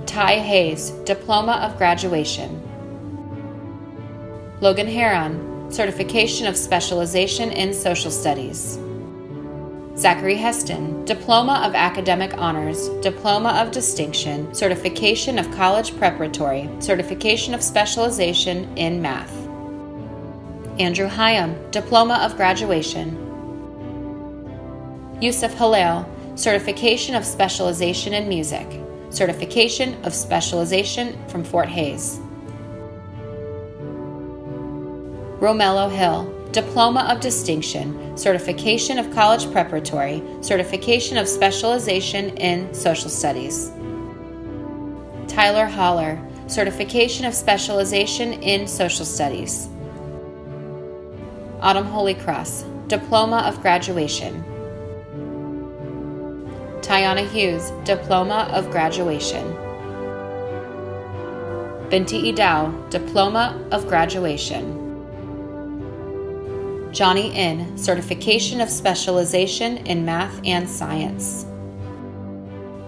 Ty Hayes, Diploma of Graduation. Logan Heron, Certification of Specialization in Social Studies. Zachary Heston, Diploma of Academic Honors, Diploma of Distinction, Certification of College Preparatory, Certification of Specialization in Math. Andrew Hyam, Diploma of Graduation. Yusuf Halal, Certification of Specialization in Music, Certification of Specialization from Fort Hays. Romello Hill, Diploma of Distinction, Certification of College Preparatory, Certification of Specialization in Social Studies. Tyler Holler, Certification of Specialization in Social Studies. Autumn Holycross, Diploma of Graduation. Tiana Hughes, Diploma of Graduation. Binti Idao, Diploma of Graduation. Johnny In, Certification of Specialization in Math and Science.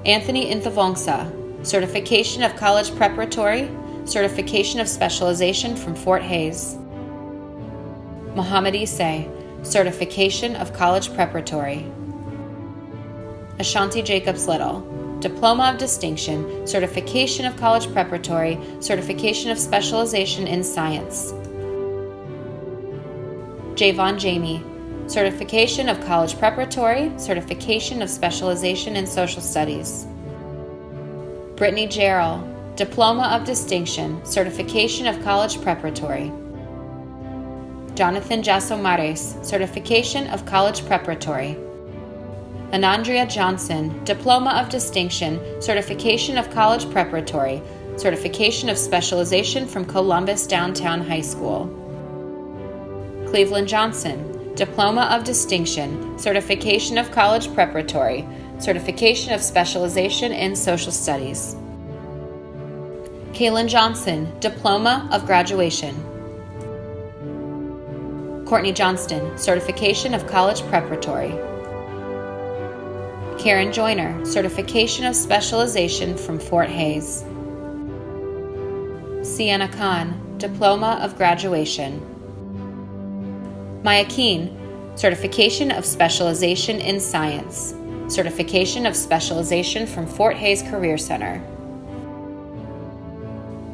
Anthony Inthavongsa, Certification of College Preparatory, Certification of Specialization from Fort Hays. Mohammed Issei, Certification of College Preparatory. Ashanti Jacobs Little, Diploma of Distinction, Certification of College Preparatory, Certification of Specialization in Science. Javon Jamie, Certification of College Preparatory, Certification of Specialization in Social Studies. Brittany Gerald, Diploma of Distinction, Certification of College Preparatory. Jonathan Jasomares, Certification of College Preparatory. Anandria Johnson, Diploma of Distinction, Certification of College Preparatory, Certification of Specialization from Columbus Downtown High School. Cleveland Johnson, Diploma of Distinction, Certification of College Preparatory, Certification of Specialization in Social Studies. Kaylin Johnson, Diploma of Graduation. Courtney Johnston, Certification of College Preparatory. Karen Joyner, Certification of Specialization from Fort Hays. Sienna Khan, Diploma of Graduation. Maya Keene, Certification of Specialization in Science, Certification of Specialization from Fort Hays Career Center.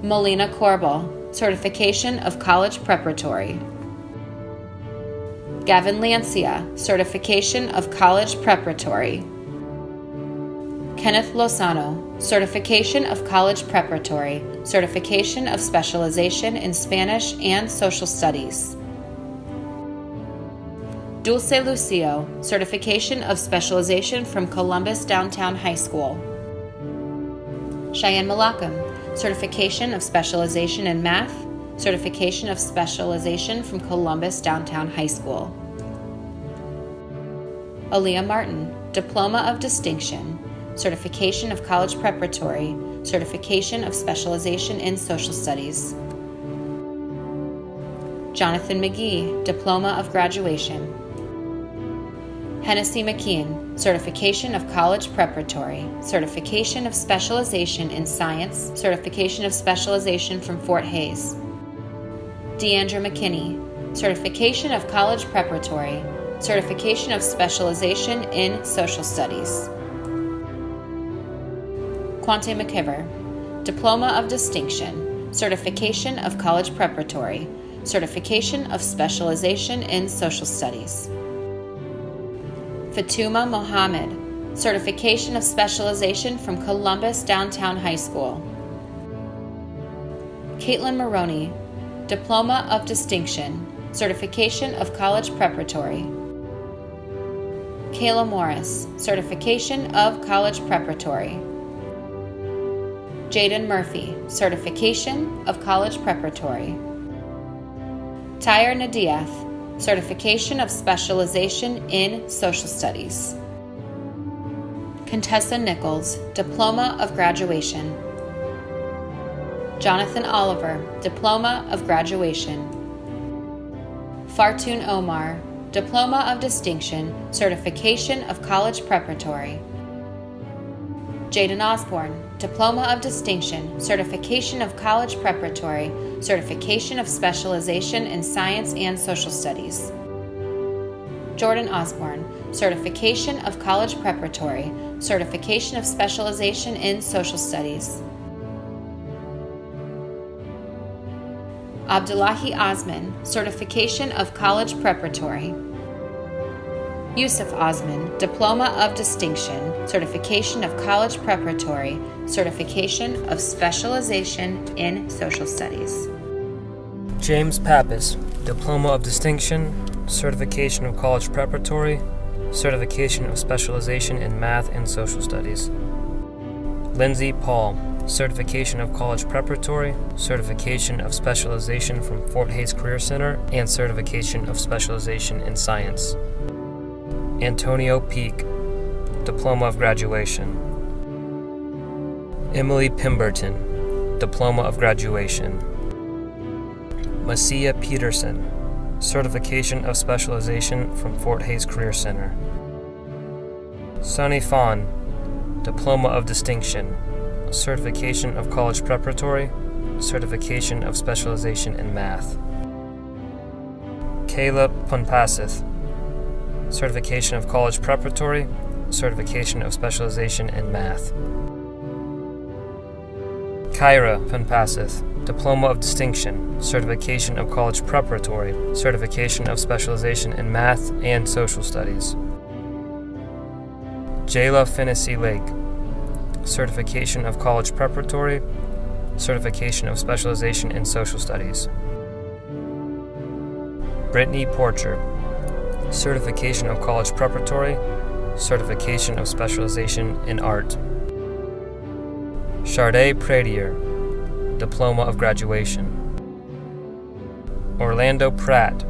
Melina Corbel, Certification of College Preparatory. Gavin Lancia, Certification of College Preparatory. Kenneth Lozano, Certification of College Preparatory, Certification of Specialization in Spanish and Social Studies. Dulce Lucio, Certification of Specialization from Columbus Downtown High School. Cheyenne Malakam, Certification of Specialization in Math, Certification of Specialization from Columbus Downtown High School. Aaliyah Martin, Diploma of Distinction, Certification of College Preparatory, Certification of Specialization in Social Studies. Jonathan McGee, Diploma of Graduation. Hennessy McKeon, Certification of College Preparatory, Certification of Specialization in Science, Certification of Specialization from Fort Hays. Deandra McKinney, Certification of College Preparatory, Certification of Specialization in Social Studies. Quante McKiver, Diploma of Distinction, Certification of College Preparatory, Certification of Specialization in Social Studies. Fatuma Mohammed, Certification of Specialization from Columbus Downtown High School. Caitlin Maroney, Diploma of Distinction, Certification of College Preparatory. Kayla Morris, Certification of College Preparatory. Jaden Murphy, Certification of College Preparatory. Tyre Nadiath, Certification of Specialization in Social Studies. Contessa Nichols, Diploma of Graduation. Jonathan Oliver, Diploma of Graduation. Fartun Omar, Diploma of Distinction, Certification of College Preparatory. Jaden Osborne, Diploma of Distinction, Certification of College Preparatory, Certification of Specialization in Science and Social Studies. Jordan Osborne, Certification of College Preparatory, Certification of Specialization in Social Studies. Abdullahi Osman, Certification of College Preparatory. Yusuf Osman, Diploma of Distinction, Certification of College Preparatory, Certification of Specialization in Social Studies. James Pappas, Diploma of Distinction, Certification of College Preparatory, Certification of Specialization in Math and Social Studies. Lindsay Paul, Certification of College Preparatory, Certification of Specialization from Fort Hays Career Center, and Certification of Specialization in Science. Antonio Peak, Diploma of Graduation. Emily Pemberton, Diploma of Graduation. Masia Peterson, Certification of Specialization from Fort Hays Career Center. Sunny Fawn, Diploma of Distinction, Certification of College Preparatory, Certification of Specialization in Math. Kayla Punpasith, Certification of College Preparatory, Certification of Specialization in Math. Kyra Penpaseth, Diploma of Distinction, Certification of College Preparatory, Certification of Specialization in Math and Social Studies. Jayla Finnessy Lake, Certification of College Preparatory, Certification of Specialization in Social Studies. Brittany Porcher, Certification of College Preparatory, Certification of Specialization in Art. Charday Pradier, Diploma of Graduation. Orlando Pratt,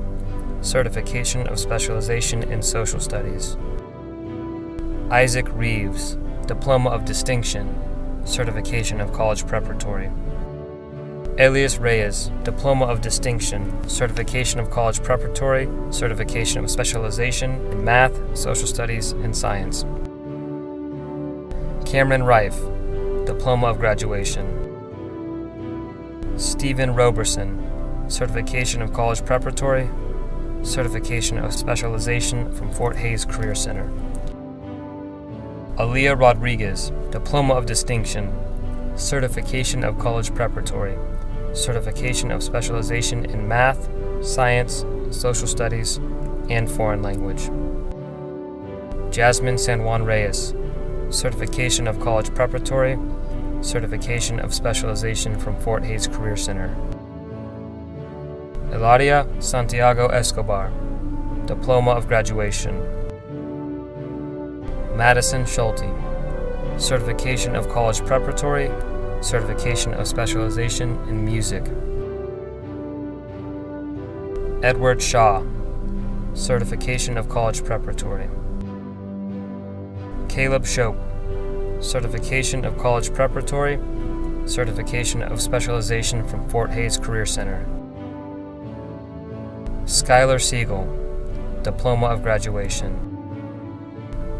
Certification of Specialization in Social Studies. Isaac Reeves, Diploma of Distinction, Certification of College Preparatory. Elias Reyes, Diploma of Distinction, Certification of College Preparatory, Certification of Specialization in Math, Social Studies, and Science. Cameron Rife, Diploma of Graduation. Stephen Roberson, Certification of College Preparatory, Certification of Specialization from Fort Hays Career Center. Aaliyah Rodriguez, Diploma of Distinction, Certification of College Preparatory, Certification of Specialization in Math, Science, Social Studies, and Foreign Language. Jasmine San Juan Reyes, Certification of College Preparatory, Certification of Specialization from Fort Hays Career Center. Eladia Santiago Escobar, Diploma of Graduation. Madison Schulte, Certification of College Preparatory, Certification of Specialization in Music. Edward Shaw, Certification of College Preparatory. Caleb Shope, Certification of College Preparatory, Certification of Specialization from Fort Hays Career Center. Skylar Siegel, Diploma of Graduation.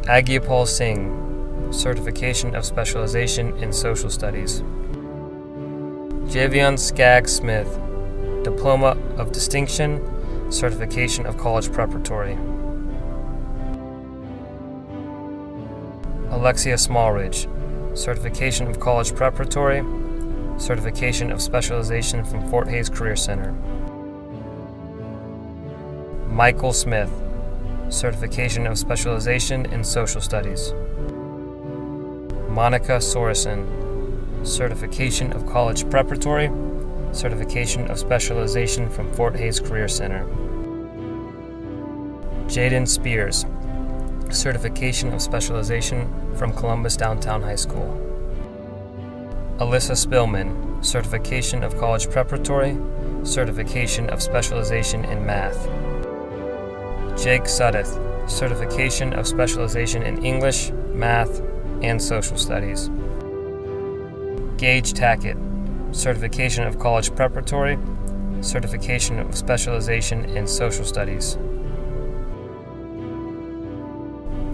Agyapal Singh, Certification of Specialization in Social Studies. Javion Skaggs Smith, Diploma of Distinction, Certification of College Preparatory. Alexia Smallridge, Certification of College Preparatory, Certification of Specialization from Fort Hays Career Center. Michael Smith, Certification of Specialization in Social Studies. Monica Sorensen, Certification of College Preparatory, Certification of Specialization from Fort Hays Career Center. Jaden Spears, Certification of Specialization from Columbus Downtown High School. Alyssa Spillman, Certification of College Preparatory, Certification of Specialization in Math. Jake Suddeth, Certification of Specialization in English, Math, and Social Studies. Gage Tackett, Certification of College Preparatory, Certification of Specialization in Social Studies.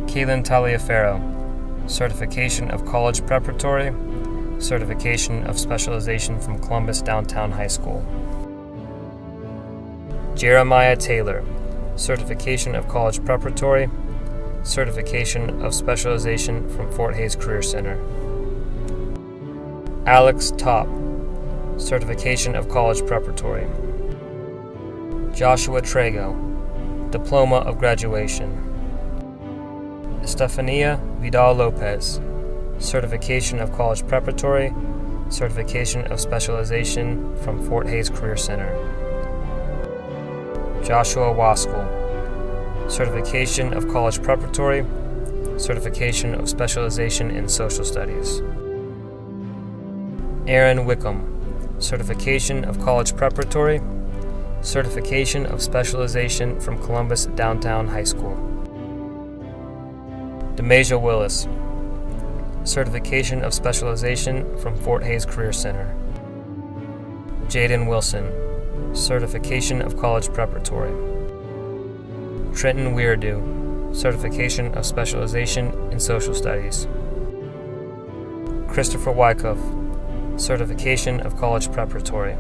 Kaylin Taliaferro, Certification of College Preparatory, Certification of Specialization from Columbus Downtown High School. Jeremiah Taylor, Certification of College Preparatory, Certification of Specialization from Fort Hays Career Center. Alex Top, Certification of College Preparatory. Joshua Trago, Diploma of Graduation. Estefania Vidal Lopez, Certification of College Preparatory, Certification of Specialization from Fort Hays Career Center. Joshua Waskell, Certification of College Preparatory, Certification of Specialization in Social Studies. Aaron Wickham, Certification of College Preparatory, Certification of Specialization from Columbus Downtown High School. Demasia Willis, Certification of Specialization from Fort Hays Career Center. Jaden Wilson, Certification of College Preparatory. Trenton Weirdu, Certification of Specialization in Social Studies. Christopher Wyckoff, Certification of College Preparatory.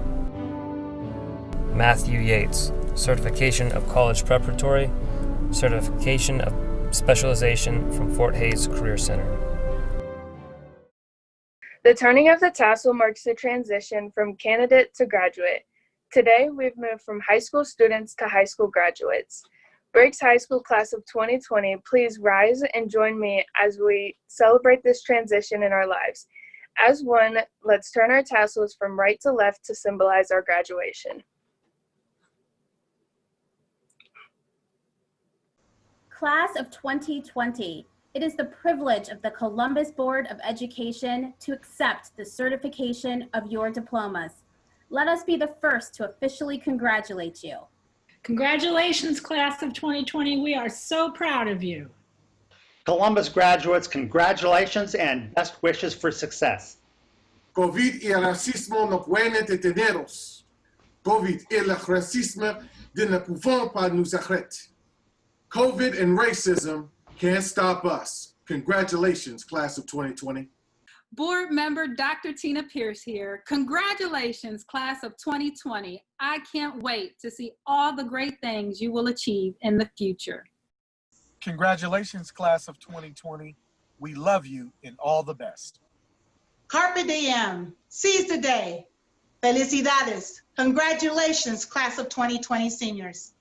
Matthew Yates, Certification of College Preparatory, Certification of Specialization from Fort Hays Career Center. The turning of the tassel marks the transition from candidate to graduate. Today, we've moved from high school students to high school graduates. Briggs High School Class of 2020, please rise and join me as we celebrate this transition in our lives. As one, let's turn our tassels from right to left to symbolize our graduation. Class of 2020, it is the privilege of the Columbus Board of Education to accept the certification of your diplomas. Let us be the first to officially congratulate you. Congratulations, Class of 2020. We are so proud of you. Columbus graduates, congratulations and best wishes for success. COVID y el racismo no pueden detenernos. COVID y el racismo ne pouvons pas nous arrêter. COVID and racism can't stop us. Congratulations, Class of 2020. Board member Dr. Tina Pierce here. Congratulations, Class of 2020. I can't wait to see all the great things you will achieve in the future. Congratulations, Class of 2020. We love you and all the best. Carpe diem. Seize the day. Felicidades. Congratulations, Class of 2020 seniors.